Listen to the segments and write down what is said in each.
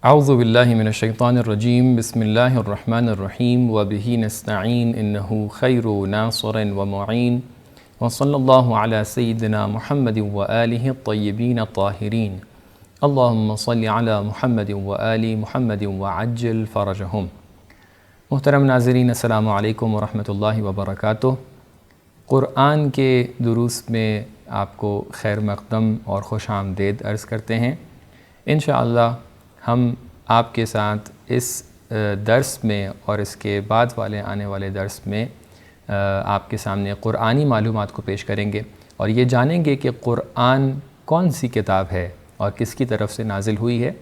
اعوذ باللہ من الشیطان الرجیم بسم اللہ الرحمن الرحیم وبہ نستعین انہ خیر ناصر ومعین وصلی اللہ علی سیدنا محمد وآلہ الطیبین الطاہرین اللہم صلی علی محمد وآل محمد وعجل فرجہم۔ محترم ناظرین، السلام علیکم ورحمۃ اللہ وبرکاتہ۔ قرآن کے دروس میں آپ کو خیر مقدم اور خوش آمدید عرض کرتے ہیں۔ انشاءاللہ ہم آپ کے ساتھ اس درس میں اور اس کے بعد آنے والے درس میں آپ کے سامنے قرآنی معلومات کو پیش کریں گے اور یہ جانیں گے کہ قرآن کون سی کتاب ہے اور کس کی طرف سے نازل ہوئی ہے،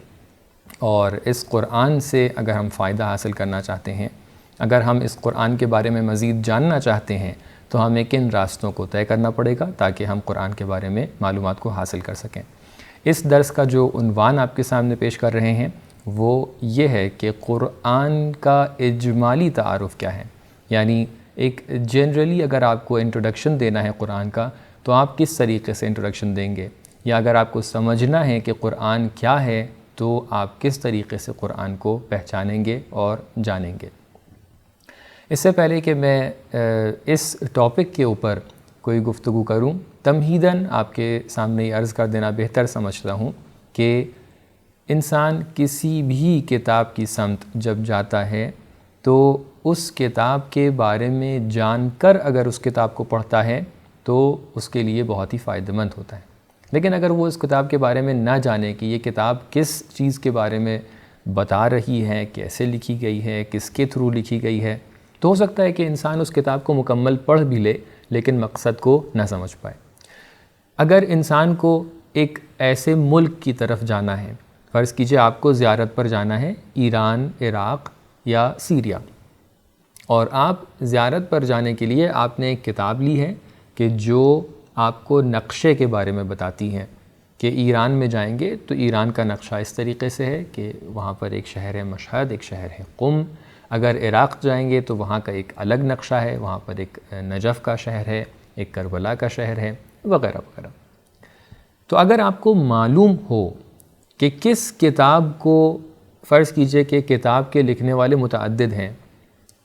اور اس قرآن سے اگر ہم فائدہ حاصل کرنا چاہتے ہیں، اگر ہم اس قرآن کے بارے میں مزید جاننا چاہتے ہیں تو ہمیں کن راستوں کو طے کرنا پڑے گا تاکہ ہم قرآن کے بارے میں معلومات کو حاصل کر سکیں۔ اس درس کا جو عنوان آپ کے سامنے پیش کر رہے ہیں وہ یہ ہے کہ قرآن کا اجمالی تعارف کیا ہے، یعنی ایک جنرلی اگر آپ کو انٹروڈکشن دینا ہے قرآن کا تو آپ کس طریقے سے انٹروڈکشن دیں گے، یا اگر آپ کو سمجھنا ہے کہ قرآن کیا ہے تو آپ کس طریقے سے قرآن کو پہچانیں گے اور جانیں گے۔ اس سے پہلے کہ میں اس ٹاپک کے اوپر کوئی گفتگو کروں، تمہیداً آپ کے سامنے یہ عرض کر دینا بہتر سمجھتا ہوں کہ انسان کسی بھی کتاب کی سمت جب جاتا ہے تو اس کتاب کے بارے میں جان کر اگر اس کتاب کو پڑھتا ہے تو اس کے لیے بہت ہی فائدہ مند ہوتا ہے، لیکن اگر وہ اس کتاب کے بارے میں نہ جانے کہ یہ کتاب کس چیز کے بارے میں بتا رہی ہے، کیسے لکھی گئی ہے، کس کے تھرو لکھی گئی ہے، تو ہو سکتا ہے کہ انسان اس کتاب کو مکمل پڑھ بھی لے لیکن مقصد کو نہ سمجھ پائے۔ اگر انسان کو ایک ایسے ملک کی طرف جانا ہے، فرض کیجئے آپ کو زیارت پر جانا ہے ایران، عراق یا سیریا، اور آپ زیارت پر جانے کے لیے آپ نے ایک کتاب لی ہے کہ جو آپ کو نقشے کے بارے میں بتاتی ہے کہ ایران میں جائیں گے تو ایران کا نقشہ اس طریقے سے ہے کہ وہاں پر ایک شہر ہے مشہد، ایک شہر ہے قم۔ اگر عراق جائیں گے تو وہاں کا ایک الگ نقشہ ہے، وہاں پر ایک نجف کا شہر ہے، ایک کربلا کا شہر ہے، وغیرہ وغیرہ۔ تو اگر آپ کو معلوم ہو کہ کس کتاب کو، فرض کیجئے کہ کتاب کے لکھنے والے متعدد ہیں،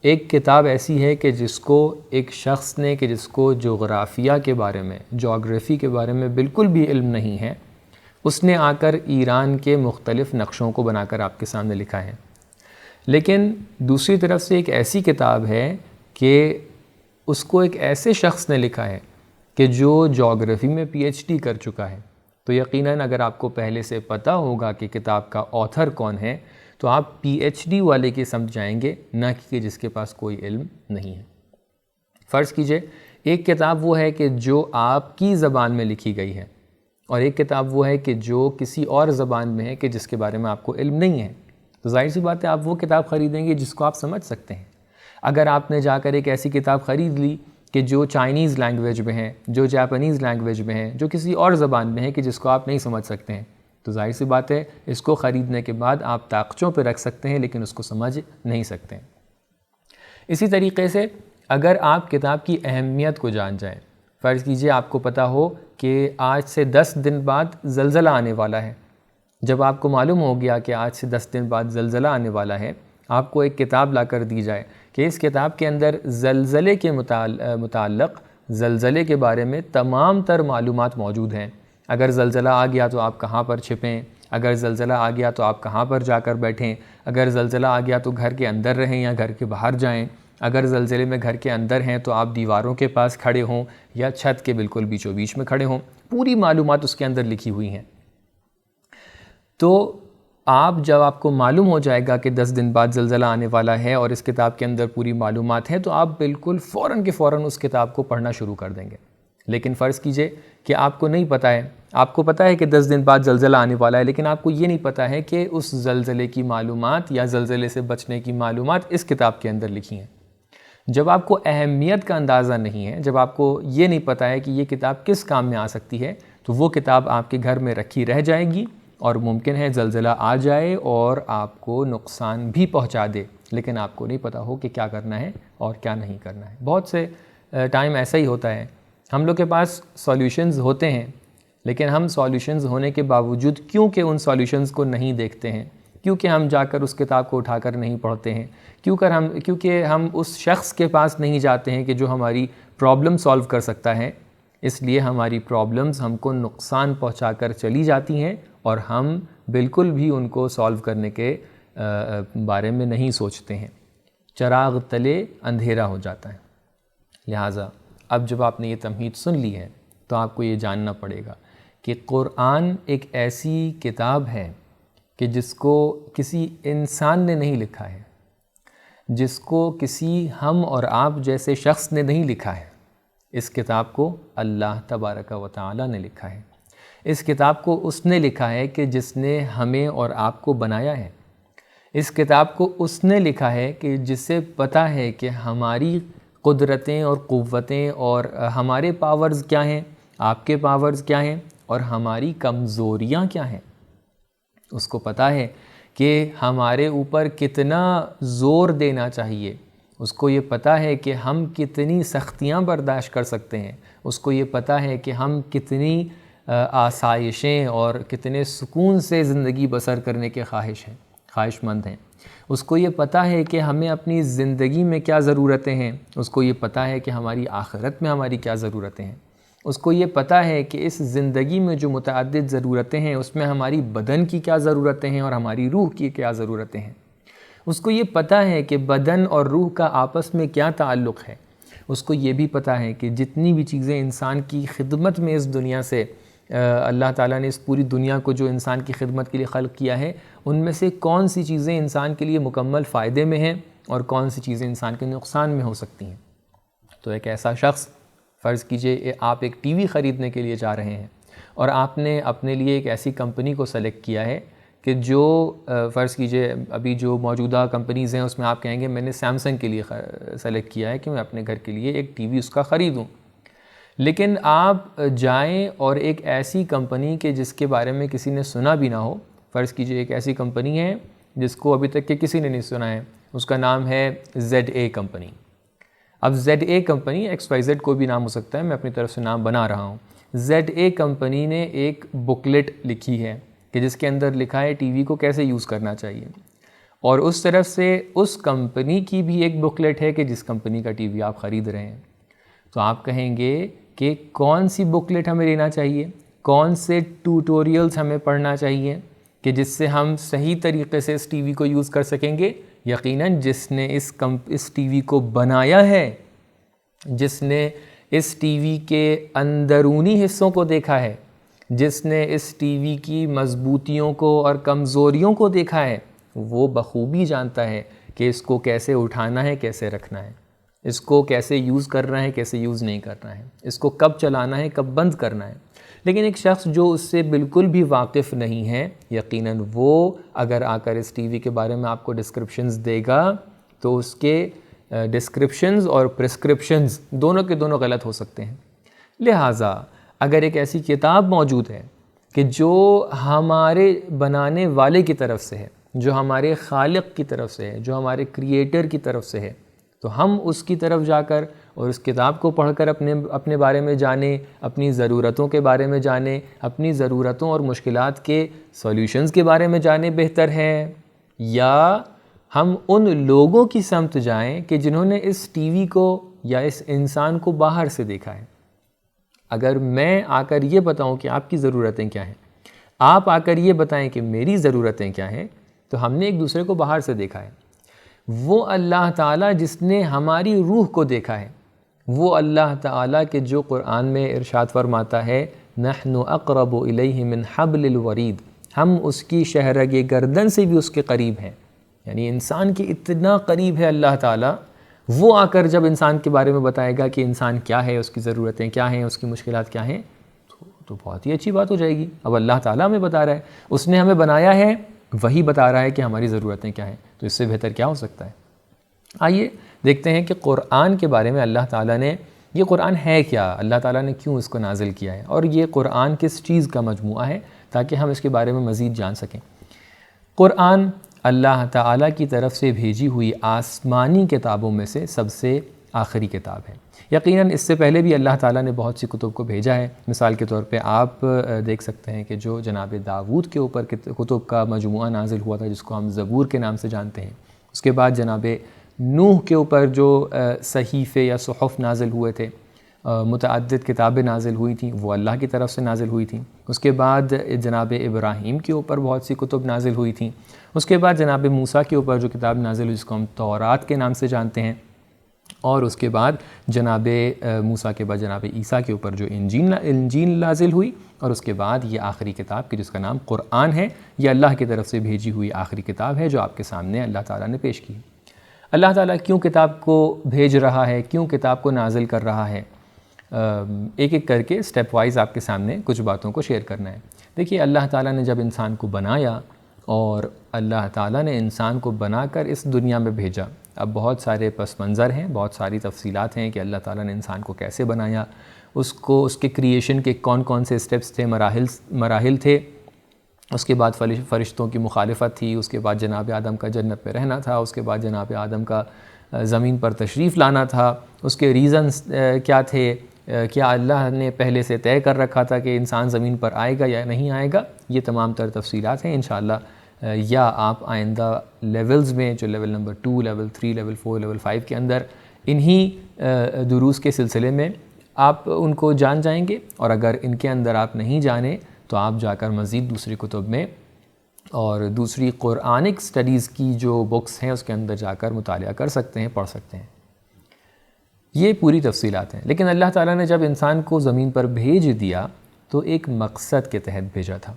ایک کتاب ایسی ہے کہ جس کو ایک شخص نے کہ جس کو جغرافیہ کے بارے میں، جغرافی کے بارے میں بالکل بھی علم نہیں ہے، اس نے آ کر ایران کے مختلف نقشوں کو بنا کر آپ کے سامنے لکھا ہے۔ لیکن دوسری طرف سے ایک ایسی کتاب ہے کہ اس کو ایک ایسے شخص نے لکھا ہے کہ جو جغرافی میں پی ایچ ڈی کر چکا ہے، تو یقیناً اگر آپ کو پہلے سے پتہ ہوگا کہ کتاب کا آتھر کون ہے تو آپ پی ایچ ڈی والے کی سمجھ جائیں گے، نہ کہ جس کے پاس کوئی علم نہیں ہے۔ فرض کیجئے ایک کتاب وہ ہے کہ جو آپ کی زبان میں لکھی گئی ہے، اور ایک کتاب وہ ہے کہ جو کسی اور زبان میں ہے کہ جس کے بارے میں آپ کو علم نہیں ہے، تو ظاہر سی بات ہے آپ وہ کتاب خریدیں گے جس کو آپ سمجھ سکتے ہیں۔ اگر آپ نے جا کر ایک ایسی کتاب خرید لی کہ جو چائنیز لینگویج میں ہے، جو جاپانیز لینگویج میں ہے، جو کسی اور زبان میں ہے کہ جس کو آپ نہیں سمجھ سکتے ہیں، تو ظاہر سی بات ہے اس کو خریدنے کے بعد آپ طاقچوں پہ رکھ سکتے ہیں لیکن اس کو سمجھ نہیں سکتے ہیں۔ اسی طریقے سے اگر آپ کتاب کی اہمیت کو جان جائیں، فرض کیجئے آپ کو پتہ ہو کہ آج سے 10 دن بعد زلزلہ آنے والا ہے، جب آپ کو معلوم ہو گیا کہ آج سے 10 دن بعد زلزلہ آنے والا ہے، آپ کو ایک کتاب لا کر دی جائے کہ اس کتاب کے اندر زلزلے کے متعلق زلزلے کے بارے میں تمام تر معلومات موجود ہیں۔ اگر زلزلہ آ گیا تو آپ کہاں پر چھپیں، اگر زلزلہ آ گیا تو آپ کہاں پر جا کر بیٹھیں، اگر زلزلہ آ گیا تو گھر کے اندر رہیں یا گھر کے باہر جائیں، اگر زلزلے میں گھر کے اندر ہیں تو آپ دیواروں کے پاس کھڑے ہوں یا چھت کے بالکل بیچوں بیچ میں کھڑے ہوں، پوری معلومات اس کے اندر لکھی ہوئی ہیں۔ تو جب آپ کو معلوم ہو جائے گا کہ 10 دن بعد زلزلہ آنے والا ہے اور اس کتاب کے اندر پوری معلومات ہیں، تو آپ بالکل فوراً کے فوراً اس کتاب کو پڑھنا شروع کر دیں گے۔ لیکن فرض کیجئے کہ آپ کو نہیں پتہ ہے، آپ کو پتہ ہے کہ 10 دن بعد زلزلہ آنے والا ہے، لیکن آپ کو یہ نہیں پتہ ہے کہ اس زلزلے کی معلومات یا زلزلے سے بچنے کی معلومات اس کتاب کے اندر لکھی ہیں۔ جب آپ کو اہمیت کا اندازہ نہیں ہے، جب آپ کو یہ نہیں پتہ ہے کہ یہ کتاب کس کام میں آ سکتی ہے، تو وہ کتاب آپ کے گھر میں رکھی رہ جائے گی اور ممکن ہے زلزلہ آ جائے اور آپ کو نقصان بھی پہنچا دے، لیکن آپ کو نہیں پتہ ہو کہ کیا کرنا ہے اور کیا نہیں کرنا ہے۔ بہت سے ٹائم ایسا ہی ہوتا ہے، ہم لوگ کے پاس سولیوشنز ہوتے ہیں لیکن ہم سولیوشنز ہونے کے باوجود کیونکہ ان سولیوشنز کو نہیں دیکھتے ہیں کیونکہ ہم جا کر اس کتاب کو اٹھا کر نہیں پڑھتے ہیں، کیونکہ ہم اس شخص کے پاس نہیں جاتے ہیں کہ جو ہماری پرابلم سالو کر سکتا ہے، اس لیے ہماری پرابلمز ہم کو نقصان پہنچا کر چلی جاتی ہیں اور ہم بالکل بھی ان کو سالو کرنے کے بارے میں نہیں سوچتے ہیں۔ چراغ تلے اندھیرا ہو جاتا ہے۔ لہٰذا اب جب آپ نے یہ تمہید سن لی ہے تو آپ کو یہ جاننا پڑے گا کہ قرآن ایک ایسی کتاب ہے کہ جس کو کسی انسان نے نہیں لکھا ہے، جس کو کسی ہم اور آپ جیسے شخص نے نہیں لکھا ہے۔ اس کتاب کو اللہ تبارک و تعالی نے لکھا ہے۔ اس کتاب کو اس نے لکھا ہے کہ جس نے ہمیں اور آپ کو بنایا ہے۔ اس کتاب کو اس نے لکھا ہے کہ جسے پتہ ہے کہ ہماری قدرتیں اور قوتیں اور ہمارے پاورز کیا ہیں، آپ کے پاورز کیا ہیں اور ہماری کمزوریاں کیا ہیں۔ اس کو پتہ ہے کہ ہمارے اوپر کتنا زور دینا چاہیے، اس کو یہ پتہ ہے کہ ہم کتنی سختیاں برداشت کر سکتے ہیں، اس کو یہ پتہ ہے کہ ہم کتنی آسائشیں اور کتنے سکون سے زندگی بسر کرنے کے خواہش مند ہیں۔ اس کو یہ پتہ ہے کہ ہمیں اپنی زندگی میں کیا ضرورتیں ہیں، اس کو یہ پتہ ہے کہ ہماری آخرت میں ہماری کیا ضرورتیں ہیں، اس کو یہ پتہ ہے کہ اس زندگی میں جو متعدد ضرورتیں ہیں اس میں ہماری بدن کی کیا ضرورتیں ہیں اور ہماری روح کی کیا ضرورتیں ہیں۔ اس کو یہ پتہ ہے کہ بدن اور روح کا آپس میں کیا تعلق ہے۔ اس کو یہ بھی پتہ ہے کہ جتنی بھی چیزیں انسان کی خدمت میں اس دنیا سے اللہ تعالیٰ نے اس پوری دنیا کو جو انسان کی خدمت کے لیے خلق کیا ہے، ان میں سے کون سی چیزیں انسان کے لیے مکمل فائدے میں ہیں اور کون سی چیزیں انسان کے نقصان میں ہو سکتی ہیں۔ تو ایک ایسا شخص، فرض کیجئے آپ ایک ٹی وی خریدنے کے لیے جا رہے ہیں اور آپ نے اپنے لیے ایک ایسی کمپنی کو سلیکٹ کیا ہے کہ جو فرض کیجئے ابھی جو موجودہ کمپنیز ہیں اس میں آپ کہیں گے میں نے سیمسنگ کے لیے سلیکٹ کیا ہے کہ میں اپنے گھر کے لیے ایک ٹی وی اس کا خریدوں۔ لیکن آپ جائیں اور ایک ایسی کمپنی کے جس کے بارے میں کسی نے سنا بھی نہ ہو، فرض کیجئے ایک ایسی کمپنی ہے جس کو ابھی تک کہ کسی نے نہیں سنا ہے، اس کا نام ہے ZA کمپنی۔ اب ZA کمپنی XYZ کوئی بھی نام ہو سکتا ہے، میں اپنی طرف سے نام بنا رہا ہوں۔ ZA کمپنی نے ایک بکلیٹ لکھی ہے کہ جس کے اندر لکھا ہے ٹی وی کو کیسے یوز کرنا چاہیے، اور اس طرف سے اس کمپنی کی بھی ایک بکلیٹ ہے کہ جس کمپنی کا ٹی وی آپ خرید رہے ہیں۔ تو آپ کہیں گے کہ کون سی بکلیٹ ہمیں لینا چاہیے، کون سے ٹیوٹوریلز ہمیں پڑھنا چاہیے کہ جس سے ہم صحیح طریقے سے اس ٹی وی کو یوز کر سکیں گے؟ یقیناً جس نے اس ٹی وی کو بنایا ہے، جس نے اس ٹی وی کے اندرونی حصوں کو دیکھا ہے، جس نے اس ٹی وی کی مضبوطیوں کو اور کمزوریوں کو دیکھا ہے، وہ بخوبی جانتا ہے کہ اس کو کیسے اٹھانا ہے، کیسے رکھنا ہے، اس کو کیسے یوز کرنا ہے، کیسے یوز نہیں کرنا ہے، اس کو کب چلانا ہے، کب بند کرنا ہے۔ لیکن ایک شخص جو اس سے بالکل بھی واقف نہیں ہے، یقیناً وہ اگر آ کر اس ٹی وی کے بارے میں آپ کو ڈسکرپشنز دے گا تو اس کے ڈسکرپشنز اور پرسکرپشنز دونوں کے دونوں غلط ہو سکتے ہیں۔ لہٰذا اگر ایک ایسی کتاب موجود ہے کہ جو ہمارے بنانے والے کی طرف سے ہے، جو ہمارے خالق کی طرف سے ہے، جو ہمارے کریٹر کی طرف سے ہے، تو ہم اس کی طرف جا کر اور اس کتاب کو پڑھ کر اپنے بارے میں جانیں، اپنی ضرورتوں کے بارے میں جانیں، اپنی ضرورتوں اور مشکلات کے سولیوشنز کے بارے میں جانیں بہتر ہے، یا ہم ان لوگوں کی سمت جائیں کہ جنہوں نے اس ٹی وی کو یا اس انسان کو باہر سے دیکھا ہے۔ اگر میں آ کر یہ بتاؤں کہ آپ کی ضرورتیں کیا ہیں، آپ آ کر یہ بتائیں کہ میری ضرورتیں کیا ہیں، تو ہم نے ایک دوسرے کو باہر سے دیکھا ہے۔ وہ اللہ تعالیٰ جس نے ہماری روح کو دیکھا ہے، وہ اللہ تعالیٰ کے جو قرآن میں ارشاد فرماتا ہے نحن اقرب الیہ من حبل الورید، ہم اس کی شہرگ گردن سے بھی اس کے قریب ہیں، یعنی انسان کے اتنا قریب ہے اللہ تعالیٰ۔ وہ آ کر جب انسان کے بارے میں بتائے گا کہ انسان کیا ہے، اس کی ضرورتیں کیا ہیں، اس کی مشکلات کیا ہیں، تو بہت ہی اچھی بات ہو جائے گی۔ اب اللہ تعالیٰ ہمیں بتا رہا ہے، اس نے ہمیں بنایا ہے، وہی بتا رہا ہے کہ ہماری ضرورتیں کیا ہیں، تو اس سے بہتر کیا ہو سکتا ہے۔ آئیے دیکھتے ہیں کہ قرآن کے بارے میں اللہ تعالیٰ نے، یہ قرآن ہے کیا، اللہ تعالیٰ نے کیوں اس کو نازل کیا ہے، اور یہ قرآن کس چیز کا مجموعہ ہے، تاکہ ہم اس کے بارے میں مزید جان سکیں۔ قرآن اللہ تعالیٰ کی طرف سے بھیجی ہوئی آسمانی کتابوں میں سے سب سے آخری کتاب ہے۔ یقیناً اس سے پہلے بھی اللہ تعالیٰ نے بہت سی کتب کو بھیجا ہے۔ مثال کے طور پہ آپ دیکھ سکتے ہیں کہ جو جناب داؤد کے اوپر کتب کا مجموعہ نازل ہوا تھا، جس کو ہم زبور کے نام سے جانتے ہیں، اس کے بعد جناب نوح کے اوپر جو صحیفے یا صحف نازل ہوئے تھے، متعدد کتابیں نازل ہوئی تھیں، وہ اللہ کی طرف سے نازل ہوئی تھیں۔ اس کے بعد جناب ابراہیم کے اوپر بہت سی کتب نازل ہوئی تھیں۔ اس کے بعد جناب موسیٰ کے اوپر جو کتاب نازل ہوئی، جس کو ہم تورات کے نام سے جانتے ہیں، اور اس کے بعد جناب موسیٰ کے بعد جناب عیسیٰ کے اوپر جو انجیل نازل ہوئی، اور اس کے بعد یہ آخری کتاب کہ جس کا نام قرآن ہے، یہ اللہ کی طرف سے بھیجی ہوئی آخری کتاب ہے جو آپ کے سامنے اللہ تعالیٰ نے پیش کی۔ اللہ تعالیٰ کیوں کتاب کو بھیج رہا ہے، کیوں کتاب کو نازل کر رہا ہے، ایک ایک کر کے سٹیپ وائز آپ کے سامنے کچھ باتوں کو شیئر کرنا ہے۔ دیکھیے، اللہ تعالیٰ نے جب انسان کو بنایا اور اللہ تعالیٰ نے انسان کو بنا کر اس دنیا میں بھیجا، اب بہت سارے پس منظر ہیں، بہت ساری تفصیلات ہیں کہ اللہ تعالیٰ نے انسان کو کیسے بنایا، اس کے کریشن کے کون کون سے سٹیپس تھے، مراحل تھے، اس کے بعد فرشتوں کی مخالفت تھی، اس کے بعد جناب آدم کا جنت پہ رہنا تھا، اس کے بعد جناب آدم کا زمین پر تشریف لانا تھا، اس کے ریزنز کیا تھے، کیا اللہ نے پہلے سے طے کر رکھا تھا کہ انسان زمین پر آئے گا یا نہیں آئے گا، یہ تمام تر تفصیلات ہیں انشاءاللہ، یا آپ آئندہ لیولز میں جو level number 2، level 3، level 4، level 5 کے اندر انہی دروس کے سلسلے میں آپ ان کو جان جائیں گے، اور اگر ان کے اندر آپ نہیں جانے تو آپ جا کر مزید دوسری کتب میں اور دوسری قرآنک سٹڈیز کی جو بکس ہیں اس کے اندر جا کر مطالعہ کر سکتے ہیں، پڑھ سکتے ہیں۔ یہ پوری تفصیلات ہیں، لیکن اللہ تعالیٰ نے جب انسان کو زمین پر بھیج دیا تو ایک مقصد کے تحت بھیجا تھا۔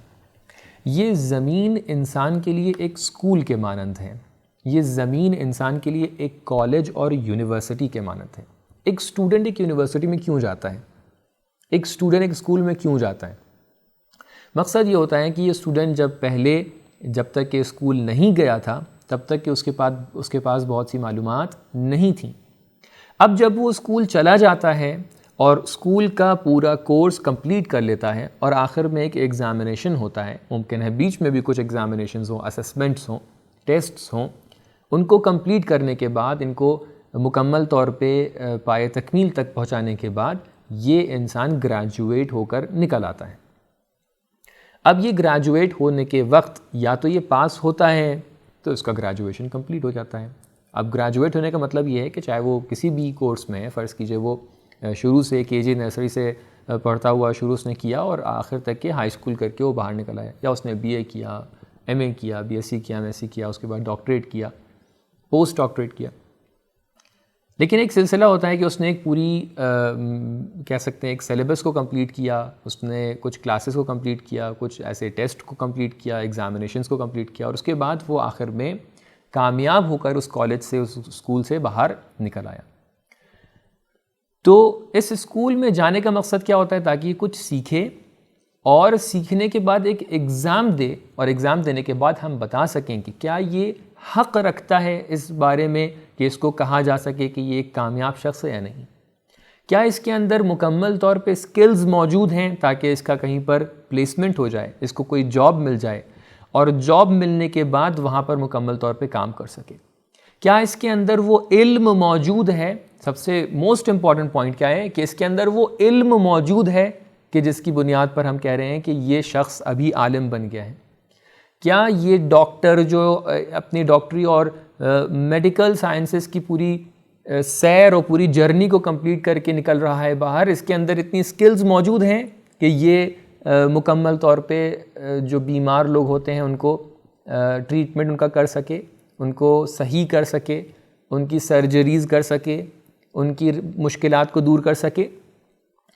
یہ زمین انسان کے لیے ایک سکول کے مانند ہے، یہ زمین انسان کے لیے ایک کالج اور یونیورسٹی کے مانند ہے۔ ایک اسٹوڈنٹ ایک یونیورسٹی میں کیوں جاتا ہے؟ ایک اسٹوڈنٹ ایک اسکول میں کیوں جاتا ہے؟ مقصد یہ ہوتا ہے کہ یہ اسٹوڈنٹ جب تک کہ اسکول نہیں گیا تھا تب تک کہ اس کے پاس بہت سی معلومات نہیں تھیں۔ اب جب وہ اسکول چلا جاتا ہے اور اسکول کا پورا کورس کمپلیٹ کر لیتا ہے اور آخر میں ایک ایگزامینیشن ہوتا ہے، ممکن ہے بیچ میں بھی کچھ ایگزامینیشنز ہوں، اسسمنٹس ہوں، ٹیسٹس ہوں، ان کو کمپلیٹ کرنے کے بعد، ان کو مکمل طور پہ پائے تکمیل تک پہنچانے کے بعد یہ انسان گریجویٹ ہو کر نکل آتا ہے۔ اب یہ گریجویٹ ہونے کے وقت یا تو یہ پاس ہوتا ہے تو اس کا گریجویشن کمپلیٹ ہو جاتا ہے۔ اب گریجویٹ ہونے کا مطلب یہ ہے کہ چاہے وہ کسی بھی کورس میں ہے، فرض کیجئے وہ شروع سے KG نرسری سے پڑھتا ہوا شروع اس نے کیا اور آخر تک کے ہائی اسکول کر کے وہ باہر نکل آیا، یا اس نے BA کیا، MA کیا، BSc کیا، MSc کیا، اس کے بعد ڈاکٹریٹ کیا، پوسٹ ڈاکٹریٹ کیا۔ لیکن ایک سلسلہ ہوتا ہے کہ اس نے ایک پوری کہہ سکتے ہیں ایک سلیبس کو کمپلیٹ کیا، اس نے کچھ کلاسز کو کمپلیٹ کیا، کچھ ایسے ٹیسٹ کو کمپلیٹ کیا، ایگزامینیشنز کو کمپلیٹ کیا، اور اس کے بعد وہ آخر میں کامیاب ہو کر اس کالج سے، اس اسکول سے باہر نکل آیا۔ تو اس اسکول میں جانے کا مقصد کیا ہوتا ہے؟ تاکہ یہ کچھ سیکھے اور سیکھنے کے بعد ایک ایگزام دے، اور ایگزام دینے کے بعد ہم بتا سکیں کہ کیا یہ حق رکھتا ہے اس بارے میں کہ اس کو کہا جا سکے کہ یہ ایک کامیاب شخص ہے یا نہیں، کیا اس کے اندر مکمل طور پہ سکلز موجود ہیں تاکہ اس کا کہیں پر پلیسمنٹ ہو جائے، اس کو کوئی جاب مل جائے اور جاب ملنے کے بعد وہاں پر مکمل طور پہ کام کر سکے، کیا اس کے اندر وہ علم موجود ہے؟ سب سے موسٹ امپورٹنٹ پوائنٹ کیا ہے کہ اس کے اندر وہ علم موجود ہے کہ جس کی بنیاد پر ہم کہہ رہے ہیں کہ یہ شخص ابھی عالم بن گیا ہے۔ کیا یہ ڈاکٹر جو اپنی ڈاکٹری اور میڈیکل سائنسز کی پوری سیر اور پوری جرنی کو کمپلیٹ کر کے نکل رہا ہے باہر، اس کے اندر اتنی سکلز موجود ہیں کہ یہ مکمل طور پہ جو بیمار لوگ ہوتے ہیں ان کو ٹریٹمنٹ ان کا کر سکے، ان کو صحیح کر سکے، ان کی سرجریز کر سکے، ان کی مشکلات کو دور کر سکے؟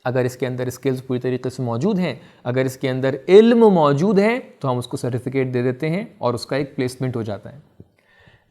اگر اس کے اندر اسکلز پوری طریقے سے موجود ہیں، اگر اس کے اندر علم موجود ہے تو ہم اس کو سرٹیفکیٹ دے دیتے ہیں اور اس کا ایک پلیسمنٹ ہو جاتا ہے۔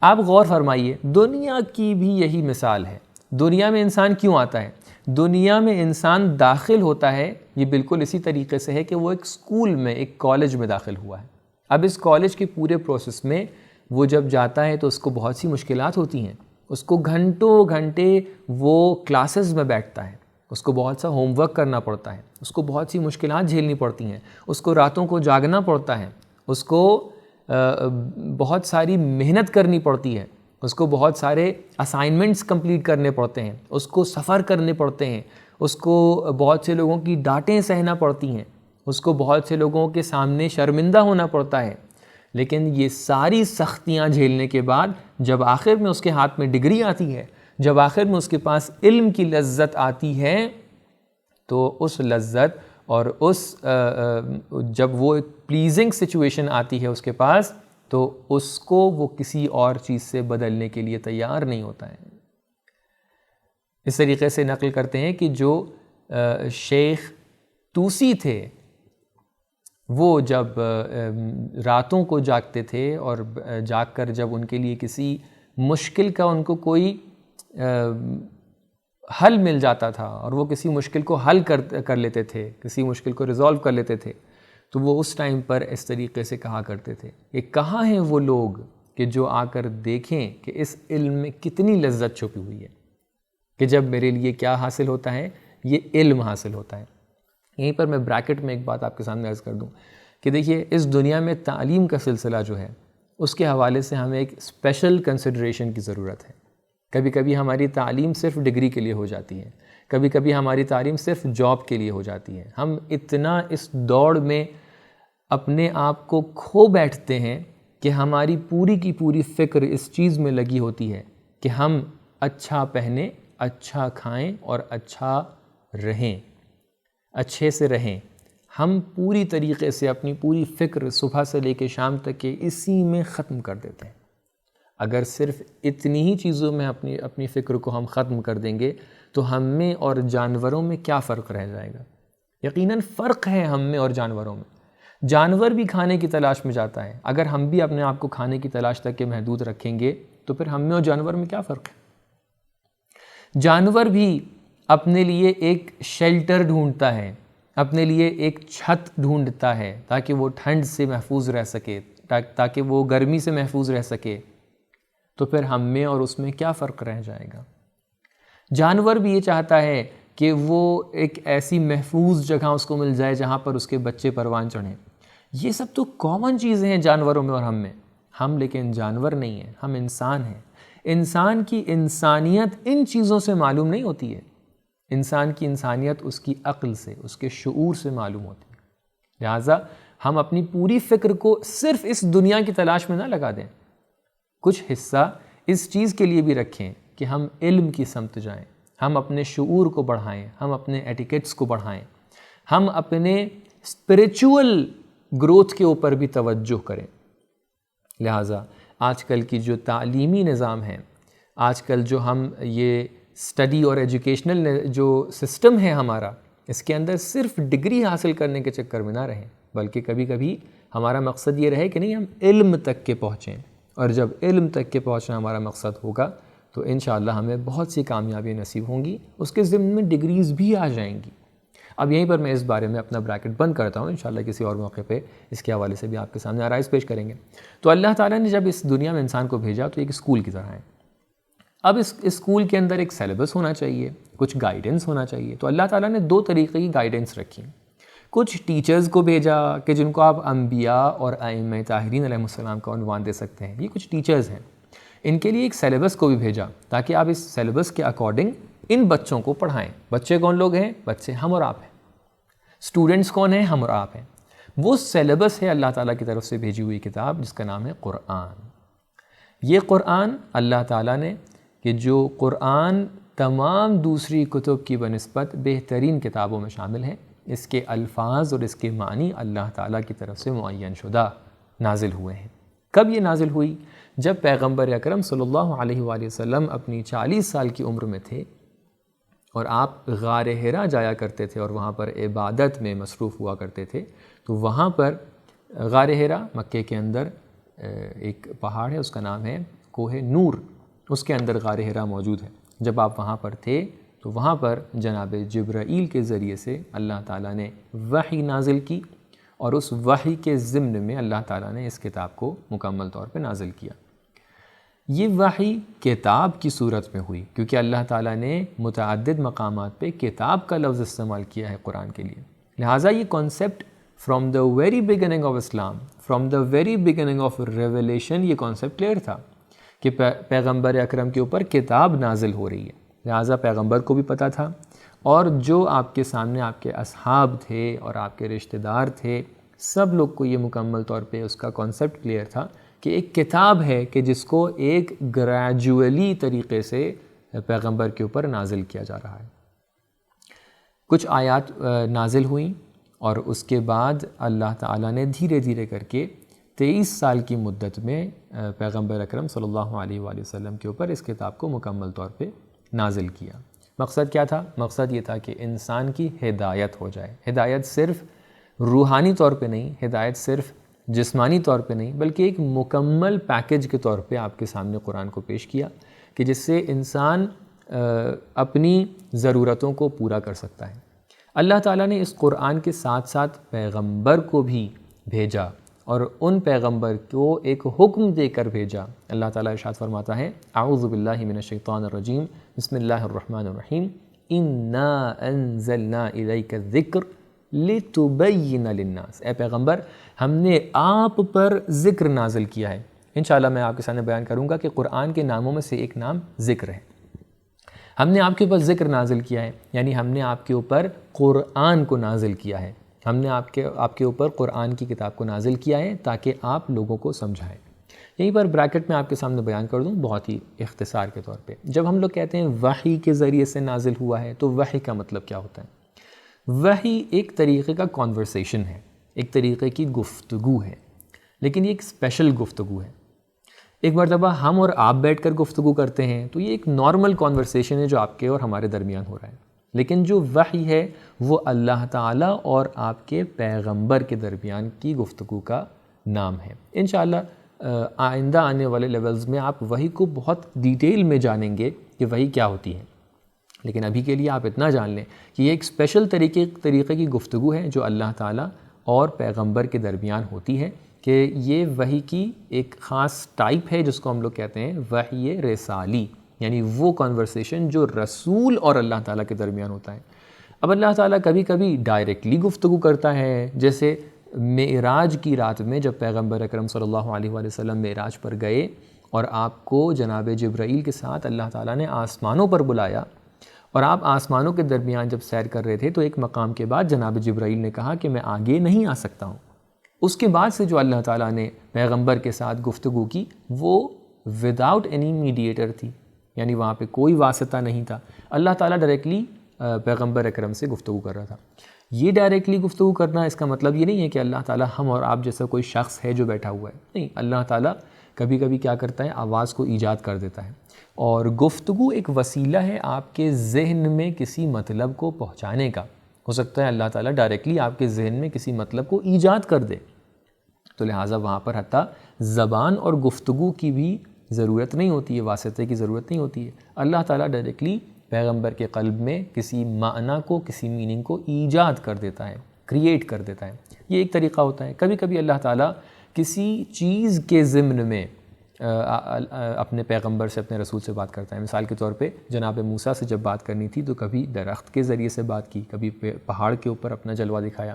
آپ غور فرمائیے، دنیا کی بھی یہی مثال ہے۔ دنیا میں انسان کیوں آتا ہے؟ دنیا میں انسان داخل ہوتا ہے یہ بالکل اسی طریقے سے ہے کہ وہ ایک اسکول میں، ایک کالج میں داخل ہوا ہے۔ اب اس کالج کے پورے پروسیس میں وہ جب جاتا ہے تو اس کو بہت سی مشکلات ہوتی ہیں، اس کو گھنٹوں گھنٹے وہ کلاسز میں بیٹھتا ہے، اس کو بہت سا ہوم ورک کرنا پڑتا ہے، اس کو بہت سی مشکلات جھیلنی پڑتی ہیں، اس کو راتوں کو جاگنا پڑتا ہے، اس کو بہت ساری محنت کرنی پڑتی ہے، اس کو بہت سارے اسائنمنٹس کمپلیٹ کرنے پڑتے ہیں، اس کو سفر کرنے پڑتے ہیں، اس کو بہت سے لوگوں کی ڈانٹیں سہنا پڑتی ہیں، اس کو بہت سے لوگوں کے سامنے شرمندہ ہونا پڑتا ہے. لیکن یہ ساری سختیاں جھیلنے کے بعد جب آخر میں اس کے ہاتھ میں ڈگری آتی ہے، جب آخر میں اس کے پاس علم کی لذت آتی ہے، تو اس لذت اور جب وہ ایک پلیزنگ سچویشن آتی ہے اس کے پاس، تو اس کو وہ کسی اور چیز سے بدلنے کے لیے تیار نہیں ہوتا ہے. اس طریقے سے نقل کرتے ہیں کہ جو شیخ توسی تھے، وہ جب راتوں کو جاگتے تھے اور جاگ کر جب ان کے لیے کسی مشکل کا ان کو کوئی حل مل جاتا تھا اور وہ کسی مشکل کو حل کر لیتے تھے، کسی مشکل کو ریزالو کر لیتے تھے، تو وہ اس ٹائم پر اس طریقے سے کہا کرتے تھے کہ کہاں ہیں وہ لوگ کہ جو آ کر دیکھیں کہ اس علم میں کتنی لذت چھپی ہوئی ہے، کہ جب میرے لیے کیا حاصل ہوتا ہے، یہ علم حاصل ہوتا ہے. یہیں پر میں بریکٹ میں ایک بات آپ کے سامنے عرض کر دوں کہ دیکھیے، اس دنیا میں تعلیم کا سلسلہ جو ہے اس کے حوالے سے ہمیں ایک اسپیشل کنسیڈریشن کی ضرورت ہے. کبھی کبھی ہماری تعلیم صرف ڈگری کے لیے ہو جاتی ہے، کبھی کبھی ہماری تعلیم صرف جاب کے لیے ہو جاتی ہے. ہم اتنا اس دوڑ میں اپنے آپ کو کھو بیٹھتے ہیں کہ ہماری پوری کی پوری فکر اس چیز میں لگی ہوتی ہے کہ ہم اچھا پہنیں، اچھا کھائیں اور اچھا رہیں، اچھے سے رہیں. ہم پوری طریقے سے اپنی پوری فکر صبح سے لے کے شام تک کے اسی میں ختم کر دیتے ہیں. اگر صرف اتنی ہی چیزوں میں اپنی فکر کو ہم ختم کر دیں گے تو ہم میں اور جانوروں میں کیا فرق رہ جائے گا؟ یقیناً فرق ہے ہم میں اور جانوروں میں. جانور بھی کھانے کی تلاش میں جاتا ہے. اگر ہم بھی اپنے آپ کو کھانے کی تلاش تک کے محدود رکھیں گے تو پھر ہم میں اور جانور میں کیا فرق ہے؟ جانور بھی اپنے لیے ایک شیلٹر ڈھونڈتا ہے، اپنے لیے ایک چھت ڈھونڈتا ہے تاکہ وہ ٹھنڈ سے محفوظ رہ سکے، تاکہ وہ گرمی سے محفوظ رہ سکے. تو پھر ہم میں اور اس میں کیا فرق رہ جائے گا؟ جانور بھی یہ چاہتا ہے کہ وہ ایک ایسی محفوظ جگہ اس کو مل جائے جہاں پر اس کے بچے پروان چڑھیں. یہ سب تو کامن چیزیں ہیں جانوروں میں اور ہم میں. ہم لیکن جانور نہیں ہیں، ہم انسان ہیں. انسان کی انسانیت ان چیزوں سے معلوم نہیں ہوتی ہے. انسان کی انسانیت اس کی عقل سے، اس کے شعور سے معلوم ہوتی ہے. لہٰذا ہم اپنی پوری فکر کو صرف اس دنیا کی تلاش میں نہ لگا دیں. کچھ حصہ اس چیز کے لیے بھی رکھیں کہ ہم علم کی سمت جائیں، ہم اپنے شعور کو بڑھائیں، ہم اپنے ایٹیکیٹس کو بڑھائیں، ہم اپنے اسپریچول گروتھ کے اوپر بھی توجہ کریں. لہٰذا آج کل کی جو تعلیمی نظام ہے، آج کل جو ہم یہ اسٹڈی اور ایجوکیشنل جو سسٹم ہے ہمارا، اس کے اندر صرف ڈگری حاصل کرنے کے چکر میں نہ رہیں، بلکہ کبھی کبھی ہمارا مقصد یہ رہے کہ نہیں، ہم علم تک کے پہنچیں. اور جب علم تک کے پہنچنا ہمارا مقصد ہوگا تو انشاءاللہ ہمیں بہت سی کامیابیاں نصیب ہوں گی، اس کے ضمن میں ڈگریز بھی آ جائیں گی. اب یہیں پر میں اس بارے میں اپنا بریکٹ بند کرتا ہوں. انشاءاللہ کسی اور موقع پہ اس کے حوالے سے بھی آپ کے سامنے آرائز پیش کریں گے. تو اللہ تعالیٰ نے جب اس دنیا میں انسان کو بھیجا تو ایک اسکول کی طرح ہے. اب اس اسکول کے اندر ایک سیلیبس ہونا چاہیے، کچھ گائیڈنس ہونا چاہیے. تو اللہ تعالیٰ نے دو طریقے کی گائیڈنس رکھی. کچھ ٹیچرز کو بھیجا کہ جن کو آپ انبیاء اور ائمہ طاہرین علیہ السلام کا عنوان دے سکتے ہیں. یہ کچھ ٹیچرز ہیں. ان کے لیے ایک سیلیبس کو بھی بھیجا تاکہ آپ اس سیلیبس کے اکارڈنگ ان بچوں کو پڑھائیں. بچے کون لوگ ہیں؟ بچے ہم اور آپ ہیں. اسٹوڈنٹس کون ہیں؟ ہم اور آپ ہیں. وہ سیلیبس ہے اللہ تعالیٰ کی طرف سے بھیجی ہوئی کتاب جس کا نام ہے قرآن. یہ قرآن اللہ تعالیٰ نے، کہ جو قرآن تمام دوسری کتب کی بنسبت بہترین کتابوں میں شامل ہے، اس کے الفاظ اور اس کے معنی اللہ تعالیٰ کی طرف سے معین شدہ نازل ہوئے ہیں. کب یہ نازل ہوئی؟ جب پیغمبر اکرم صلی اللہ علیہ وآلہ وسلم اپنی 40 سال کی عمر میں تھے اور آپ غار حرا جایا کرتے تھے اور وہاں پر عبادت میں مصروف ہوا کرتے تھے. تو وہاں پر غار حرا مکے کے اندر ایک پہاڑ ہے، اس کا نام ہے کوہ نور. اس کے اندر غار حرا موجود ہے. جب آپ وہاں پر تھے تو وہاں پر جناب جبرائیل کے ذریعے سے اللہ تعالیٰ نے وحی نازل کی، اور اس وحی کے ضمن میں اللہ تعالیٰ نے اس کتاب کو مکمل طور پہ نازل کیا. یہ وحی کتاب کی صورت میں ہوئی کیونکہ اللہ تعالیٰ نے متعدد مقامات پہ کتاب کا لفظ استعمال کیا ہے قرآن کے لیے. لہٰذا یہ concept from the very beginning of Islam, from the very beginning of revelation, یہ کانسیپٹ کلیئر تھا کہ پیغمبر اکرم کے اوپر کتاب نازل ہو رہی ہے، لہٰذا پیغمبر کو بھی پتہ تھا، اور جو آپ کے سامنے آپ کے اصحاب تھے اور آپ کے رشتہ دار تھے، سب لوگ کو یہ مکمل طور پہ اس کا کانسیپٹ کلیئر تھا کہ ایک کتاب ہے کہ جس کو ایک گریجولی طریقے سے پیغمبر کے اوپر نازل کیا جا رہا ہے۔ کچھ آیات نازل ہوئیں اور اس کے بعد اللہ تعالیٰ نے دھیرے دھیرے کر کے 23 سال کی مدت میں پیغمبر اکرم صلی اللہ علیہ وآلہ وسلم کے اوپر اس کتاب کو مکمل طور پہ نازل کیا۔ مقصد کیا تھا؟ مقصد یہ تھا کہ انسان کی ہدایت ہو جائے۔ ہدایت صرف روحانی طور پہ نہیں، ہدایت صرف جسمانی طور پہ نہیں، بلکہ ایک مکمل پیکج کے طور پہ آپ کے سامنے قرآن کو پیش کیا کہ جس سے انسان اپنی ضرورتوں کو پورا کر سکتا ہے۔ اللہ تعالیٰ نے اس قرآن کے ساتھ ساتھ پیغمبر کو بھی بھیجا اور ان پیغمبر کو ایک حکم دے کر بھیجا۔ اللہ تعالیٰ ارشاد فرماتا ہے، اعوذ باللہ من الشیطان الرجیم، بسم اللہ الرحمن الرحیم، انا انزلنا الیک الذکر لتبین للناس۔ اے پیغمبر، ہم نے آپ پر ذکر نازل کیا ہے۔ انشاءاللہ میں آپ کے سامنے بیان کروں گا کہ قرآن کے ناموں میں سے ایک نام ذکر ہے۔ ہم نے آپ کے اوپر ذکر نازل کیا ہے، یعنی ہم نے آپ کے اوپر قرآن کو نازل کیا ہے، ہم نے آپ کے اوپر قرآن کی کتاب کو نازل کیا ہے تاکہ آپ لوگوں کو سمجھائیں۔ یہیں پر بریکٹ میں آپ کے سامنے بیان کر دوں بہت ہی اختصار کے طور پہ، جب ہم لوگ کہتے ہیں وحی کے ذریعے سے نازل ہوا ہے تو وحی کا مطلب کیا ہوتا ہے؟ وحی ایک طریقے کا کنورسیشن ہے، ایک طریقے کی گفتگو ہے، لیکن یہ ایک اسپیشل گفتگو ہے۔ ایک مرتبہ ہم اور آپ بیٹھ کر گفتگو کرتے ہیں تو یہ ایک نارمل کنورسیشن ہے جو آپ کے اور ہمارے درمیان ہو رہا ہے، لیکن جو وحی ہے وہ اللہ تعالیٰ اور آپ کے پیغمبر کے درمیان کی گفتگو کا نام ہے۔ انشاءاللہ آئندہ آنے والے لیولز میں آپ وحی کو بہت ڈیٹیل میں جانیں گے کہ وحی کیا ہوتی ہے، لیکن ابھی کے لیے آپ اتنا جان لیں کہ یہ ایک اسپیشل طریقے کی گفتگو ہے جو اللہ تعالیٰ اور پیغمبر کے درمیان ہوتی ہے، کہ یہ وحی کی ایک خاص ٹائپ ہے جس کو ہم لوگ کہتے ہیں وحی رسالی، یعنی وہ کنورسیشن جو رسول اور اللہ تعالیٰ کے درمیان ہوتا ہے۔ اب اللہ تعالیٰ کبھی کبھی ڈائریکٹلی گفتگو کرتا ہے، جیسے معراج کی رات میں جب پیغمبر اکرم صلی اللہ علیہ وآلہ وسلم معراج پر گئے اور آپ کو جناب جبرائیل کے ساتھ اللہ تعالیٰ نے آسمانوں پر بلایا، اور آپ آسمانوں کے درمیان جب سیر کر رہے تھے تو ایک مقام کے بعد جناب جبرائیل نے کہا کہ میں آگے نہیں آ سکتا ہوں۔ اس کے بعد سے جو اللہ تعالیٰ نے پیغمبر کے ساتھ گفتگو کی وہ وداؤٹ اینی میڈیٹر تھی، یعنی وہاں پہ کوئی واسطہ نہیں تھا، اللہ تعالیٰ ڈائریکٹلی پیغمبر اکرم سے گفتگو کر رہا تھا۔ یہ ڈائریکٹلی گفتگو کرنا اس کا مطلب یہ نہیں ہے کہ اللہ تعالیٰ ہم اور آپ جیسا کوئی شخص ہے جو بیٹھا ہوا ہے، نہیں، اللہ تعالیٰ کبھی کبھی کیا کرتا ہے، آواز کو ایجاد کر دیتا ہے، اور گفتگو ایک وسیلہ ہے آپ کے ذہن میں کسی مطلب کو پہنچانے کا۔ ہو سکتا ہے اللہ تعالیٰ ڈائریکٹلی آپ کے ذہن میں کسی مطلب کو ایجاد کر دے، تو لہٰذا وہاں پر حتیٰ زبان اور گفتگو کی بھی ضرورت نہیں ہوتی ہے، واسطے کی ضرورت نہیں ہوتی ہے۔ اللہ تعالیٰ ڈائریکٹلی پیغمبر کے قلب میں کسی معنی کو، کسی میننگ کو ایجاد کر دیتا ہے، کریٹ کر دیتا ہے۔ یہ ایک طریقہ ہوتا ہے۔ کبھی کبھی اللہ تعالیٰ کسی چیز کے ضمن میں اپنے پیغمبر سے، اپنے رسول سے بات کرتا ہے۔ مثال کے طور پہ جناب موسیٰ سے جب بات کرنی تھی تو کبھی درخت کے ذریعے سے بات کی، کبھی پہاڑ کے اوپر اپنا جلوہ دکھایا۔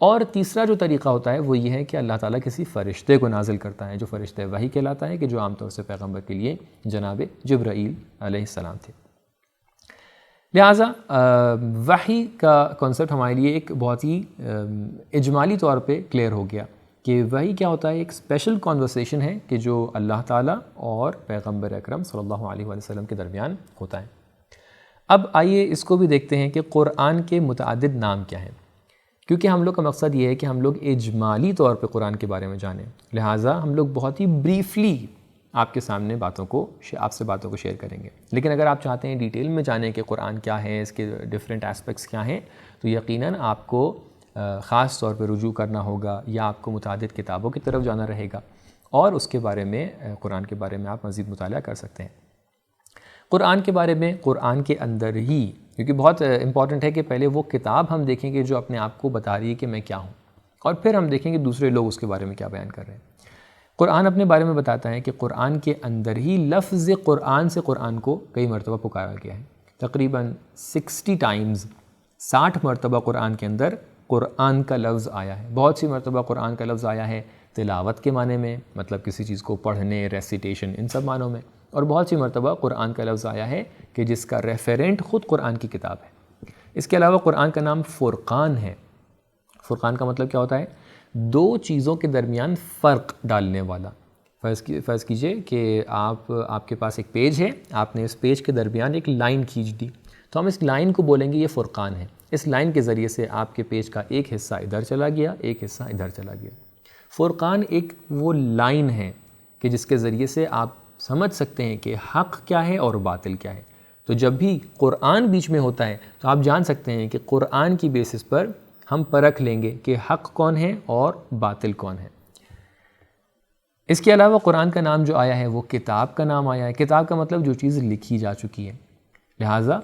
اور تیسرا جو طریقہ ہوتا ہے وہ یہ ہے کہ اللہ تعالیٰ کسی فرشتے کو نازل کرتا ہے، جو فرشتے وحی کہلاتا ہے، کہ جو عام طور سے پیغمبر کے لیے جناب جبرائیل علیہ السلام تھے۔ لہٰذا وحی کا کنسیپٹ ہمارے لیے ایک بہت ہی اجمالی طور پہ کلیئر ہو گیا کہ وحی کیا ہوتا ہے۔ ایک اسپیشل کنورسیشن ہے کہ جو اللہ تعالیٰ اور پیغمبر اکرم صلی اللہ علیہ وآلہ وسلم کے درمیان ہوتا ہے۔ اب آئیے اس کو بھی دیکھتے ہیں کہ قرآن کے متعدد نام کیا ہیں، کیونکہ ہم لوگ کا مقصد یہ ہے کہ ہم لوگ اجمالی طور پہ قرآن کے بارے میں جانیں، لہٰذا ہم لوگ بہت ہی بریفلی آپ کے سامنے آپ سے باتوں کو شیئر کریں گے۔ لیکن اگر آپ چاہتے ہیں ڈیٹیل میں جانیں کہ قرآن کیا ہے، اس کے ڈیفرنٹ ایسپیکٹس کیا ہیں، تو یقیناً آپ کو خاص طور پہ رجوع کرنا ہوگا، یا آپ کو متعدد کتابوں کی طرف جانا رہے گا، اور اس کے بارے میں، قرآن کے بارے میں آپ مزید مطالعہ کر سکتے ہیں۔ قرآن کے بارے میں قرآن کے اندر ہی، کیونکہ بہت امپورٹنٹ ہے کہ پہلے وہ کتاب ہم دیکھیں گے جو اپنے آپ کو بتا رہی ہے کہ میں کیا ہوں، اور پھر ہم دیکھیں گے دوسرے لوگ اس کے بارے میں کیا بیان کر رہے ہیں۔ قرآن اپنے بارے میں بتاتا ہے کہ قرآن کے اندر ہی لفظ قرآن سے قرآن کو کئی مرتبہ پکارا گیا ہے، تقریباً 60 ٹائمز، 60 مرتبہ قرآن کے اندر قرآن کا لفظ آیا ہے۔ بہت سی مرتبہ قرآن کا لفظ آیا ہے تلاوت کے معنی میں، مطلب کسی چیز کو پڑھنے، ریسیٹیشن، ان سب معنوں میں، اور بہت سی مرتبہ قرآن کا لفظ آیا ہے کہ جس کا ریفرنٹ خود قرآن کی کتاب ہے۔ اس کے علاوہ قرآن کا نام فرقان ہے۔ فرقان کا مطلب کیا ہوتا ہے؟ دو چیزوں کے درمیان فرق ڈالنے والا۔ فرض کیجئے کہ آپ کے پاس ایک پیج ہے، آپ نے اس پیج کے درمیان ایک لائن کھینچ دی، تو ہم اس لائن کو بولیں گے یہ فرقان ہے۔ اس لائن کے ذریعے سے آپ کے پیج کا ایک حصہ ادھر چلا گیا، ایک حصہ ادھر چلا گیا۔ فرقان ایک وہ لائن ہے کہ جس کے ذریعے سے آپ سمجھ سکتے ہیں کہ حق کیا ہے اور باطل کیا ہے۔ تو جب بھی قرآن بیچ میں ہوتا ہے تو آپ جان سکتے ہیں کہ قرآن کی بیسس پر ہم پرکھ لیں گے کہ حق کون ہے اور باطل کون ہے۔ اس کے علاوہ قرآن کا نام جو آیا ہے وہ کتاب کا نام آیا ہے۔ کتاب کا مطلب جو چیز لکھی جا چکی ہے۔ لہٰذا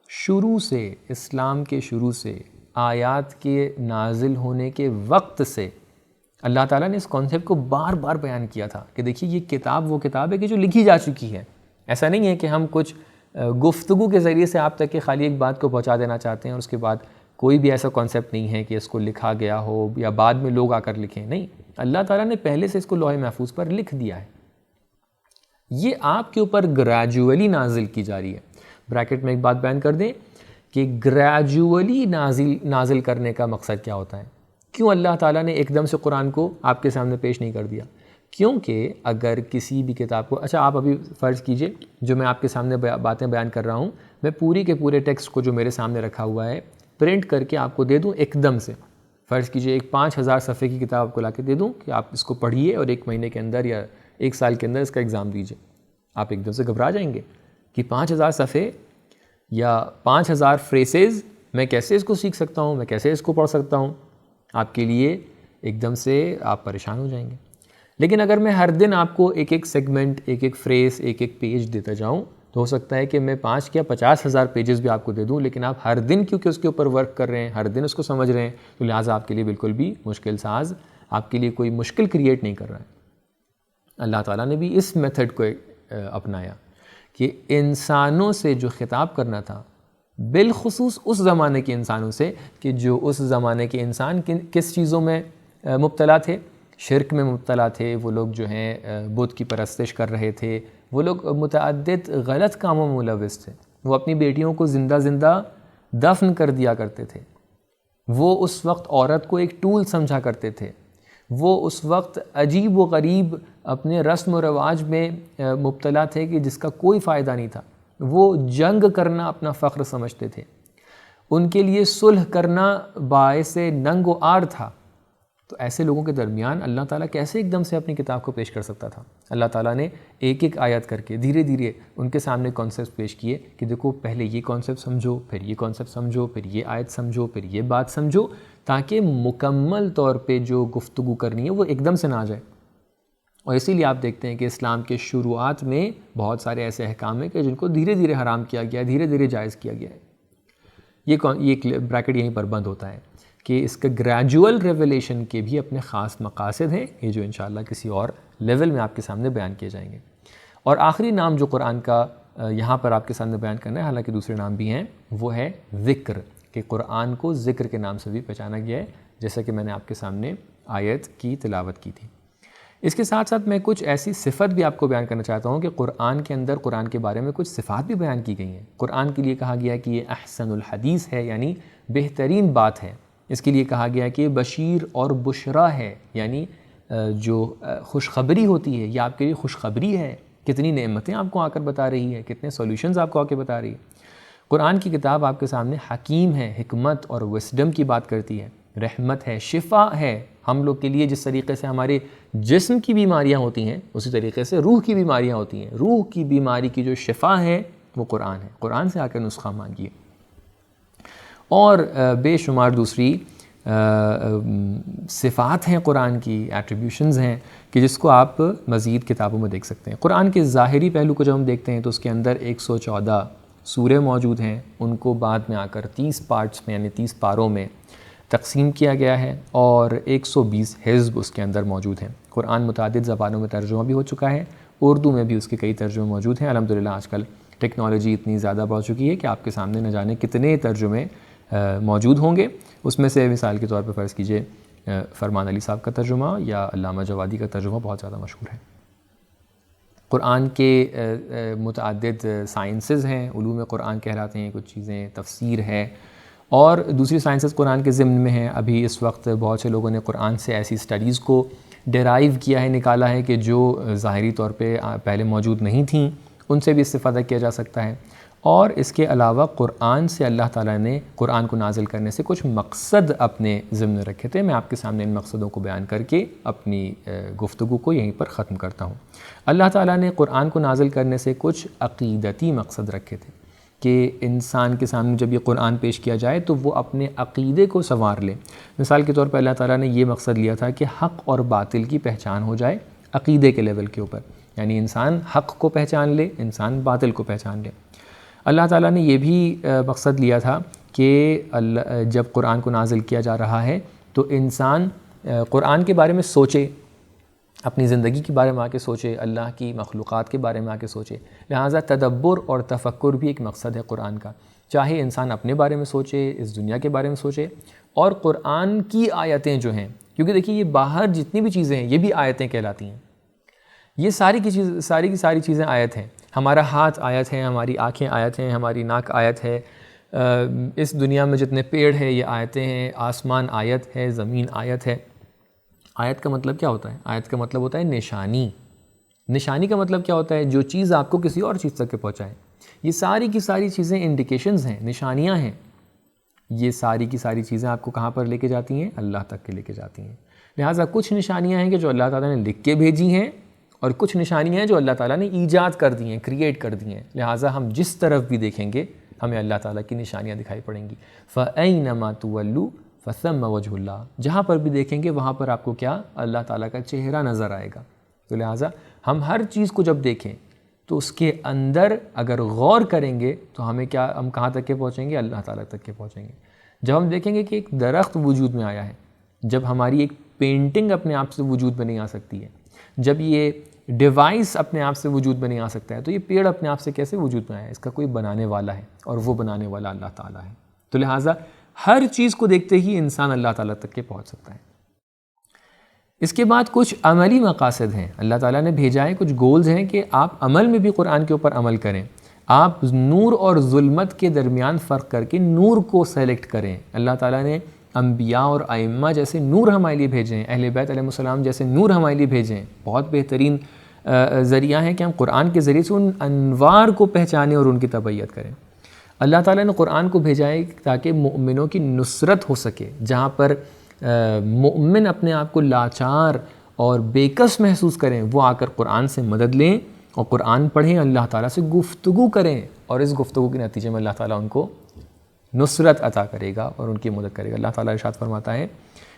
شروع سے، اسلام کے شروع سے، آیات کے نازل ہونے کے وقت سے اللہ تعالیٰ نے اس کانسیپٹ کو بار بار بیان کیا تھا کہ دیکھیے یہ کتاب وہ کتاب ہے کہ جو لکھی جا چکی ہے۔ ایسا نہیں ہے کہ ہم کچھ گفتگو کے ذریعے سے آپ تک کہ خالی ایک بات کو پہنچا دینا چاہتے ہیں اور اس کے بعد کوئی بھی ایسا کانسیپٹ نہیں ہے کہ اس کو لکھا گیا ہو یا بعد میں لوگ آ کر لکھیں۔ نہیں، اللہ تعالیٰ نے پہلے سے اس کو لوح محفوظ پر لکھ دیا ہے۔ یہ آپ کے اوپر گریجولی نازل کی جا رہی ہے۔ بریکٹ میں ایک بات بیان کر دیں کہ گریجولی نازل کرنے کا مقصد کیا ہوتا ہے؟ کیوں اللہ تعالیٰ نے ایک دم سے قرآن کو آپ کے سامنے پیش نہیں کر دیا؟ کیونکہ اگر کسی بھی کتاب کو، اچھا آپ ابھی فرض کیجئے جو میں آپ کے سامنے باتیں بیان کر رہا ہوں، میں پوری کے پورے ٹیکسٹ کو جو میرے سامنے رکھا ہوا ہے پرنٹ کر کے آپ کو دے دوں ایک دم سے۔ فرض کیجئے ایک 5000 صفحے کی کتاب آپ کو لا کے دے دوں کہ آپ اس کو پڑھیے اور 1 مہینے کے اندر یا 1 سال کے اندر اس کا ایگزام دیجئے۔ آپ ایک دم سے گھبرا جائیں گے کہ 5000 صفحے یا 5000 فریسز میں کیسے اس کو سیکھ سکتا ہوں، میں کیسے اس کو پڑھ سکتا ہوں؟ آپ کے لیے ایک دم سے آپ پریشان ہو جائیں گے۔ لیکن اگر میں ہر دن آپ کو ایک ایک سیگمنٹ، ایک ایک فریز، ایک ایک پیج دیتا جاؤں تو ہو سکتا ہے کہ میں 5 یا 50,000 پیجز بھی آپ کو دے دوں، لیکن آپ ہر دن کیونکہ اس کے اوپر ورک کر رہے ہیں، ہر دن اس کو سمجھ رہے ہیں، تو لہٰذا آپ کے لیے بالکل بھی مشکل ساز، آپ کے لیے کوئی مشکل کریٹ نہیں کر رہا ہے۔ اللہ تعالیٰ نے بھی اس میتھڈ کو اپنایا کہ انسانوں سے جو خطاب کرنا تھا، بالخصوص اس زمانے کے انسانوں سے کہ جو اس زمانے کے انسان کس چیزوں میں مبتلا تھے؟ شرک میں مبتلا تھے، وہ لوگ جو ہیں بت کی پرستش کر رہے تھے، وہ لوگ متعدد غلط کاموں میں ملوث تھے، وہ اپنی بیٹیوں کو زندہ زندہ دفن کر دیا کرتے تھے، وہ اس وقت عورت کو ایک ٹول سمجھا کرتے تھے، وہ اس وقت عجیب و غریب اپنے رسم و رواج میں مبتلا تھے کہ جس کا کوئی فائدہ نہیں تھا، وہ جنگ کرنا اپنا فخر سمجھتے تھے، ان کے لیے صلح کرنا باعث ننگ و عار تھا۔ تو ایسے لوگوں کے درمیان اللہ تعالیٰ کیسے ایک دم سے اپنی کتاب کو پیش کر سکتا تھا؟ اللہ تعالیٰ نے ایک ایک آیت کر کے دھیرے دھیرے ان کے سامنے کانسیپٹ پیش کیے کہ دیکھو پہلے یہ کانسیپٹ سمجھو، پھر یہ کانسیپٹ سمجھو، پھر یہ آیت سمجھو، پھر یہ بات سمجھو، تاکہ مکمل طور پہ جو گفتگو کرنی ہے وہ ایک دم سے نہ آ جائے۔ اور اسی لیے آپ دیکھتے ہیں کہ اسلام کے شروعات میں بہت سارے ایسے احکام ہیں کہ جن کو دھیرے دھیرے حرام کیا گیا ہے، دھیرے دھیرے جائز کیا گیا ہے۔ یہ بریکٹ یہیں پر بند ہوتا ہے کہ اس کا گریجول ریویلیشن کے بھی اپنے خاص مقاصد ہیں، یہ جو انشاءاللہ کسی اور لیول میں آپ کے سامنے بیان کیے جائیں گے۔ اور آخری نام جو قرآن کا یہاں پر آپ کے سامنے بیان کرنا ہے، حالانکہ دوسرے نام بھی ہیں، وہ ہے ذکر، کہ قرآن کو ذکر کے نام سے بھی پہچانا گیا ہے، جیسا کہ میں نے آپ کے سامنے آیت کی تلاوت کی تھی۔ اس کے ساتھ ساتھ میں کچھ ایسی صفت بھی آپ کو بیان کرنا چاہتا ہوں کہ قرآن کے اندر قرآن کے بارے میں کچھ صفات بھی بیان کی گئی ہیں۔ قرآن کے لیے کہا گیا ہے کہ یہ احسن الحدیث ہے، یعنی بہترین بات ہے۔ اس کے لیے کہا گیا ہے کہ بشیر اور بشرا ہے، یعنی جو خوشخبری ہوتی ہے یہ آپ کے لیے خوشخبری ہے، کتنی نعمتیں آپ کو آ کر بتا رہی ہے، کتنے سولوشنز آپ کو آ کے بتا رہی ہے۔ قرآن کی کتاب آپ کے سامنے حکیم ہے، حکمت اور وسڈم کی بات کرتی ہے، رحمت ہے، شفا ہے ہم لوگ کے لیے۔ جس طریقے سے ہمارے جسم کی بیماریاں ہوتی ہیں اسی طریقے سے روح کی بیماریاں ہوتی ہیں، روح کی بیماری کی جو شفا ہے وہ قرآن ہے، قرآن سے آ کر نسخہ مانگیے۔ اور بے شمار دوسری صفات ہیں قرآن کی، ایٹریبیوشنز ہیں کہ جس کو آپ مزید کتابوں میں دیکھ سکتے ہیں۔ قرآن کے ظاہری پہلو کو جب ہم دیکھتے ہیں تو اس کے اندر 114 سورے موجود ہیں، ان کو بعد میں آ کر 30 پارٹس میں یعنی 30 پاروں میں تقسیم کیا گیا ہے، اور 120 حزب اس کے اندر موجود ہیں۔ قرآن متعدد زبانوں میں ترجمہ بھی ہو چکا ہے، اردو میں بھی اس کے کئی ترجمے موجود ہیں۔ الحمدللہ آج کل ٹیکنالوجی اتنی زیادہ بڑھ چکی ہے کہ آپ کے سامنے نہ جانے کتنے ترجمے موجود ہوں گے۔ اس میں سے مثال کے طور پہ فرض کیجئے فرمان علی صاحب کا ترجمہ یا علامہ جوادی کا ترجمہ بہت زیادہ مشہور ہے۔ قرآن کے متعدد سائنسز ہیں، علوم قرآن کہلاتے ہیں کچھ چیزیں، تفسیر ہے، اور دوسری سائنسز قرآن کے ضمن میں ہیں۔ ابھی اس وقت بہت سے لوگوں نے قرآن سے ایسی سٹڈیز کو ڈیرائیو کیا ہے، نکالا ہے کہ جو ظاہری طور پہ پہلے موجود نہیں تھیں، ان سے بھی استفادہ کیا جا سکتا ہے۔ اور اس کے علاوہ قرآن سے اللہ تعالیٰ نے قرآن کو نازل کرنے سے کچھ مقصد اپنے ضمن رکھے تھے۔ میں آپ کے سامنے ان مقصدوں کو بیان کر کے اپنی گفتگو کو یہیں پر ختم کرتا ہوں۔ اللہ تعالیٰ نے قرآن کو نازل کرنے سے کچھ عقیدتی مقصد رکھے تھے کہ انسان کے سامنے جب یہ قرآن پیش کیا جائے تو وہ اپنے عقیدے کو سنوار لے۔ مثال کے طور پر اللہ تعالیٰ نے یہ مقصد لیا تھا کہ حق اور باطل کی پہچان ہو جائے عقیدے کے لیول کے اوپر، یعنی انسان حق کو پہچان لے، انسان باطل کو پہچان لے۔ اللہ تعالیٰ نے یہ بھی مقصد لیا تھا کہ جب قرآن کو نازل کیا جا رہا ہے تو انسان قرآن کے بارے میں سوچے، اپنی زندگی کے بارے میں آ کے سوچے، اللہ کی مخلوقات کے بارے میں آ کے سوچے۔ لہٰذا تدبر اور تفکر بھی ایک مقصد ہے قرآن کا، چاہے انسان اپنے بارے میں سوچے، اس دنیا کے بارے میں سوچے، اور قرآن کی آیتیں جو ہیں، کیونکہ دیکھیے یہ باہر جتنی بھی چیزیں ہیں یہ بھی آیتیں کہلاتی ہیں، یہ ساری کی ساری چیزیں آیت ہیں۔ ہمارا ہاتھ آیت ہے، ہماری آنکھیں آیت ہیں، ہماری ناک آیت ہے، اس دنیا میں جتنے پیڑ ہیں یہ آیتیں ہیں، آسمان آیت ہے، زمین آیت ہے۔ آیت کا مطلب کیا ہوتا ہے؟ آیت کا مطلب ہوتا ہے نشانی۔ نشانی کا مطلب کیا ہوتا ہے؟ جو چیز آپ کو کسی اور چیز تک کے پہنچائے۔ یہ ساری کی ساری چیزیں انڈیکیشنز ہیں، نشانیاں ہیں۔ یہ ساری کی ساری چیزیں آپ کو کہاں پر لے کے جاتی ہیں؟ اللہ تک کے لے کے جاتی ہیں۔ لہٰذا کچھ نشانیاں ہیں کہ جو اللہ تعالیٰ نے لکھ کے بھیجی ہیں، اور کچھ نشانیاں ہیں جو اللہ تعالیٰ نے ایجاد کر دی ہیں، کریٹ کر دی ہیں۔ لہٰذا ہم جس طرف بھی دیکھیں گے ہمیں اللہ تعالیٰ کی نشانیاں دکھائی پڑیں گی۔ فَأَيْنَمَا تُوَلُّوا فَثَمَّ وَجْهُ اللَّهِ، جہاں پر بھی دیکھیں گے وہاں پر آپ کو کیا؟ اللہ تعالیٰ کا چہرہ نظر آئے گا۔ تو لہٰذا ہم ہر چیز کو جب دیکھیں تو اس کے اندر اگر غور کریں گے تو ہم کہاں تک کے پہنچیں گے؟ اللہ تعالیٰ تک کے پہنچیں گے۔ جب ہم دیکھیں گے کہ ایک درخت وجود میں آیا ہے، جب ہماری ایک پینٹنگ اپنے آپ سے وجود میں نہیں آ سکتی ہے، جب یہ ڈیوائس اپنے آپ سے وجود میں نہیں آ سکتا ہے، تو یہ پیڑ اپنے آپ سے کیسے وجود میں آیا ہے؟ اس کا کوئی بنانے والا ہے، اور وہ بنانے والا اللہ تعالیٰ ہے۔ تو لہٰذا ہر چیز کو دیکھتے ہی انسان اللہ تعالیٰ تک کے پہنچ سکتا ہے۔ اس کے بعد کچھ عملی مقاصد ہیں، اللہ تعالیٰ نے بھیجا ہے، کچھ گولز ہیں کہ آپ عمل میں بھی قرآن کے اوپر عمل کریں، آپ نور اور ظلمت کے درمیان فرق کر کے نور کو سیلیکٹ کریں۔ اللہ تعالیٰ نے انبیاء اور ائمہ جیسے نور ہمارے لیے بھیجے ہیں، اہل بیت علیہ السلام جیسے نور ہمارے لیے بھیجے ہیں۔ بہت بہترین ذریعہ ہے کہ ہم قرآن کے ذریعے سے ان انوار کو پہچانیں اور ان کی تبعیت کریں۔ اللہ تعالیٰ نے قرآن کو بھیجا ہے تاکہ مؤمنوں کی نصرت ہو سکے، جہاں پر مؤمن اپنے آپ کو لاچار اور بےکس محسوس کریں، وہ آ کر قرآن سے مدد لیں اور قرآن پڑھیں، اللہ تعالیٰ سے گفتگو کریں، اور اس گفتگو کے نتیجے میں اللہ تعالیٰ ان کو نصرت عطا کرے گا اور ان کی مدد کرے گا۔ اللہ تعالیٰ ارشاد فرماتا ہے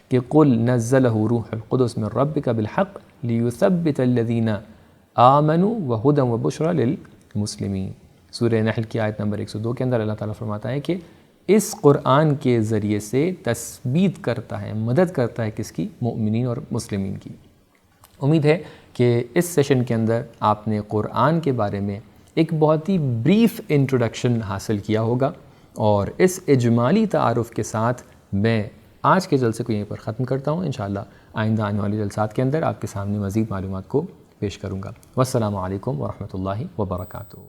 کہ قُلْ نَزَّلَهُ رُوحُ الْقُدُسُ مِنْ رَبِّكَ بِالْحَقِّ لِيُثَبِّتَ الَّذِينَ آمَنُوا وَهُدًى وَبُشْرَى لِلْمُسْلِمِينَ۔ سورہ نحل کی آیت نمبر 102 کے اندر اللہ تعالیٰ فرماتا ہے کہ اس قرآن کے ذریعے سے تثبیت کرتا ہے، مدد کرتا ہے کس کی؟ مؤمنین اور مسلمین کی۔ امید ہے کہ اس سیشن کے اندر آپ نے قرآن کے بارے میں ایک بہت ہی بریف انٹروڈکشن حاصل کیا ہوگا، اور اس اجمالی تعارف کے ساتھ میں آج کے جلسے کو یہیں پر ختم کرتا ہوں۔ انشاءاللہ آئندہ آنے والے جلسات کے اندر آپ کے سامنے مزید معلومات کو پیش کروں گا۔ والسلام علیکم ورحمۃ اللہ وبرکاتہ۔